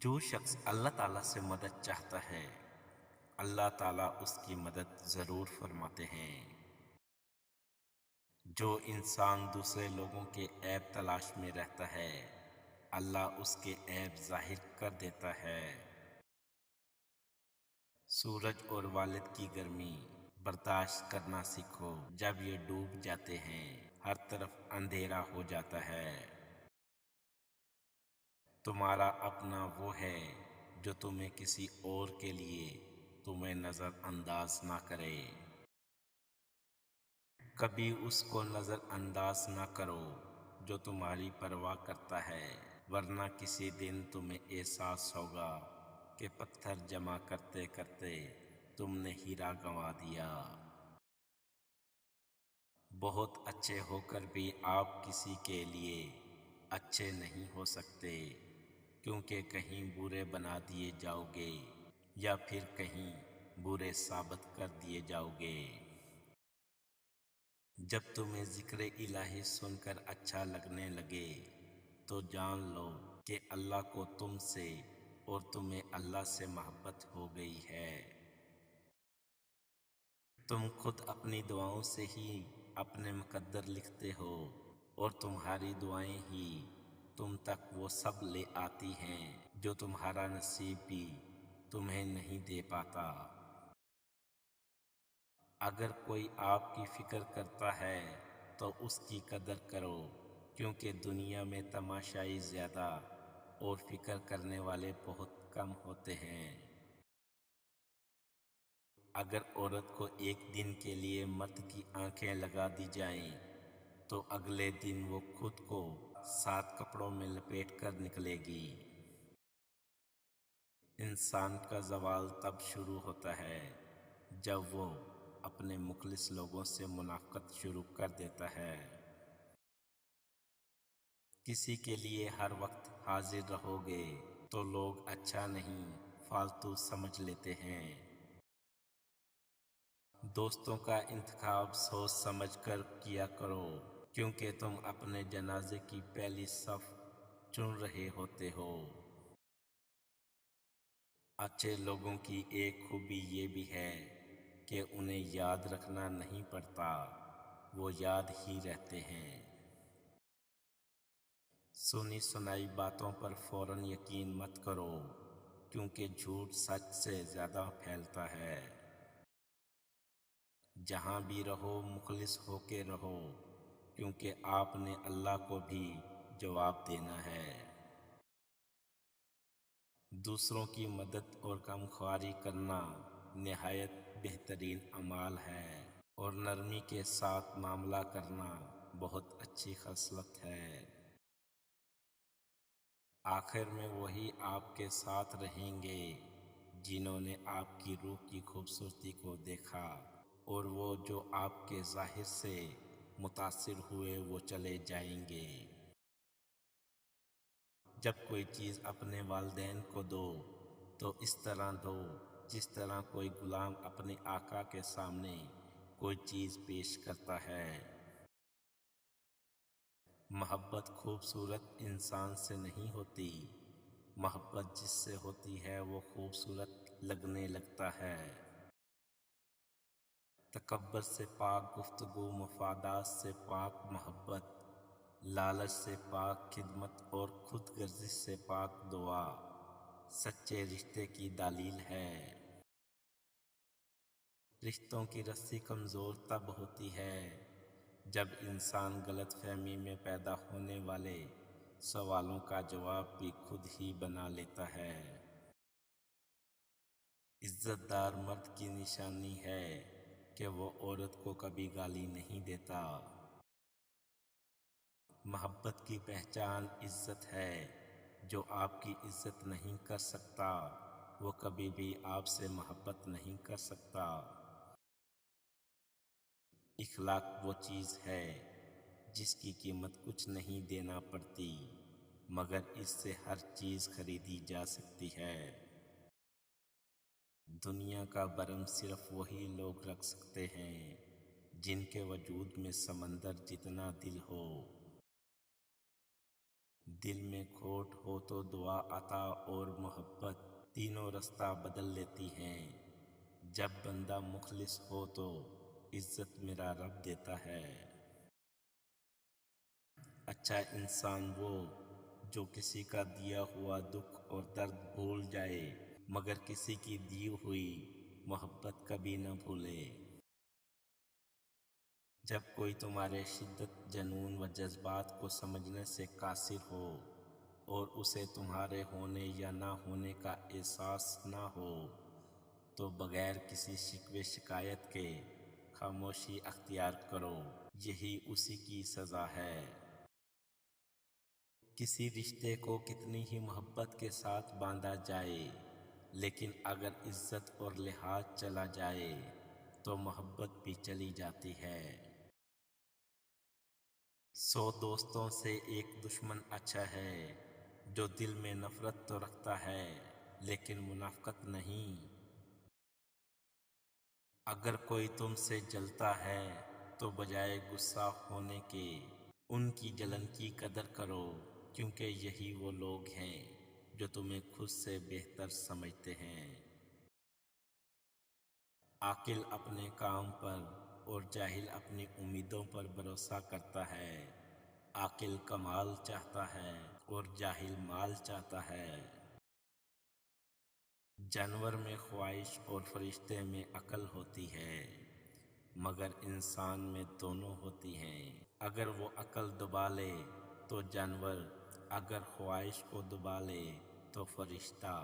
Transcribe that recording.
جو شخص اللہ تعالیٰ سے مدد چاہتا ہے اللہ تعالیٰ اس کی مدد ضرور فرماتے ہیں۔ جو انسان دوسرے لوگوں کے عیب تلاش میں رہتا ہے اللہ اس کے عیب ظاہر کر دیتا ہے۔ سورج اور والد کی گرمی برداشت کرنا سیکھو، جب یہ ڈوب جاتے ہیں ہر طرف اندھیرا ہو جاتا ہے۔ تمہارا اپنا وہ ہے جو تمہیں کسی اور کے لیے تمہیں نظر انداز نہ کرے۔ کبھی اس کو نظر انداز نہ کرو جو تمہاری پرواہ کرتا ہے، ورنہ کسی دن تمہیں احساس ہوگا کہ پتھر جمع کرتے کرتے تم نے ہیرا گنوا دیا۔ بہت اچھے ہو کر بھی آپ کسی کے لیے اچھے نہیں ہو سکتے، کیونکہ کہیں برے بنا دیے جاؤ گے یا پھر کہیں برے ثابت کر دیے جاؤ گے۔ جب تمہیں ذکر الہی سن کر اچھا لگنے لگے تو جان لو کہ اللہ کو تم سے اور تمہیں اللہ سے محبت ہو گئی ہے۔ تم خود اپنی دعاؤں سے ہی اپنے مقدر لکھتے ہو اور تمہاری دعائیں ہی تم تک وہ سب لے آتی ہیں جو تمہارا نصیب بھی تمہیں نہیں دے پاتا۔ اگر کوئی آپ کی فکر کرتا ہے تو اس کی قدر کرو، کیونکہ دنیا میں تماشائی زیادہ اور فکر کرنے والے بہت کم ہوتے ہیں۔ اگر عورت کو ایک دن کے لیے مرد کی آنکھیں لگا دی جائیں تو اگلے دن وہ خود کو 7 کپڑوں میں لپیٹ کر نکلے گی۔ انسان کا زوال تب شروع ہوتا ہے جب وہ اپنے مخلص لوگوں سے منافقت شروع کر دیتا ہے۔ کسی کے لیے ہر وقت حاضر رہو گے تو لوگ اچھا نہیں فالتو سمجھ لیتے ہیں۔ دوستوں کا انتخاب سوچ سمجھ کر کیا کرو، کیونکہ تم اپنے جنازے کی پہلی صف چن رہے ہوتے ہو۔ اچھے لوگوں کی ایک خوبی یہ بھی ہے کہ انہیں یاد رکھنا نہیں پڑتا، وہ یاد ہی رہتے ہیں۔ سنی سنائی باتوں پر فوراً یقین مت کرو، کیونکہ جھوٹ سچ سے زیادہ پھیلتا ہے۔ جہاں بھی رہو مخلص ہو کے رہو، کیونکہ آپ نے اللہ کو بھی جواب دینا ہے۔ دوسروں کی مدد اور غمخواری کرنا نہایت بہترین اعمال ہے، اور نرمی کے ساتھ معاملہ کرنا بہت اچھی خصلت ہے۔ آخر میں وہی آپ کے ساتھ رہیں گے جنہوں نے آپ کی روح کی خوبصورتی کو دیکھا، اور وہ جو آپ کے ظاہر سے متاثر ہوئے وہ چلے جائیں گے۔ جب کوئی چیز اپنے والدین کو دو تو اس طرح دو جس طرح کوئی غلام اپنے آقا کے سامنے کوئی چیز پیش کرتا ہے۔ محبت خوبصورت انسان سے نہیں ہوتی، محبت جس سے ہوتی ہے وہ خوبصورت لگنے لگتا ہے۔ تکبر سے پاک گفتگو، مفادات سے پاک محبت، لالچ سے پاک خدمت اور خود غرضی سے پاک دعا سچے رشتے کی دلیل ہے۔ رشتوں کی رسی کمزور تب ہوتی ہے جب انسان غلط فہمی میں پیدا ہونے والے سوالوں کا جواب بھی خود ہی بنا لیتا ہے۔ عزت دار مرد کی نشانی ہے کہ وہ عورت کو کبھی گالی نہیں دیتا۔ محبت کی پہچان عزت ہے، جو آپ کی عزت نہیں کر سکتا وہ کبھی بھی آپ سے محبت نہیں کر سکتا۔ اخلاق وہ چیز ہے جس کی قیمت کچھ نہیں دینا پڑتی، مگر اس سے ہر چیز خریدی جا سکتی ہے۔ دنیا کا بھرم صرف وہی لوگ رکھ سکتے ہیں جن کے وجود میں سمندر جتنا دل ہو۔ دل میں کھوٹ ہو تو دعا عطا اور محبت تینوں رستہ بدل لیتی ہیں۔ جب بندہ مخلص ہو تو عزت میرا رب دیتا ہے۔ اچھا انسان وہ جو کسی کا دیا ہوا دکھ اور درد بھول جائے مگر کسی کی دی ہوئی محبت کبھی نہ بھولے۔ جب کوئی تمہارے شدت، جنون و جذبات کو سمجھنے سے قاصر ہو اور اسے تمہارے ہونے یا نہ ہونے کا احساس نہ ہو تو بغیر کسی شکوے شکایت کے خاموشی اختیار کرو، یہی اسی کی سزا ہے۔ کسی رشتے کو کتنی ہی محبت کے ساتھ باندھا جائے لیکن اگر عزت اور لحاظ چلا جائے تو محبت بھی چلی جاتی ہے۔ 100 دوستوں سے ایک دشمن اچھا ہے جو دل میں نفرت تو رکھتا ہے لیکن منافقت نہیں۔ اگر کوئی تم سے جلتا ہے تو بجائے غصہ ہونے کے ان کی جلن کی قدر کرو، کیونکہ یہی وہ لوگ ہیں جو تمہیں خود سے بہتر سمجھتے ہیں۔ عاقل اپنے کام پر اور جاہل اپنی امیدوں پر بھروسہ کرتا ہے۔ عاقل کمال چاہتا ہے اور جاہل مال چاہتا ہے۔ جانور میں خواہش اور فرشتے میں عقل ہوتی ہے مگر انسان میں دونوں ہوتی ہیں۔ اگر وہ عقل دبا لے تو جانور، اگر خواہش کو دبا لے تو فرشتہ۔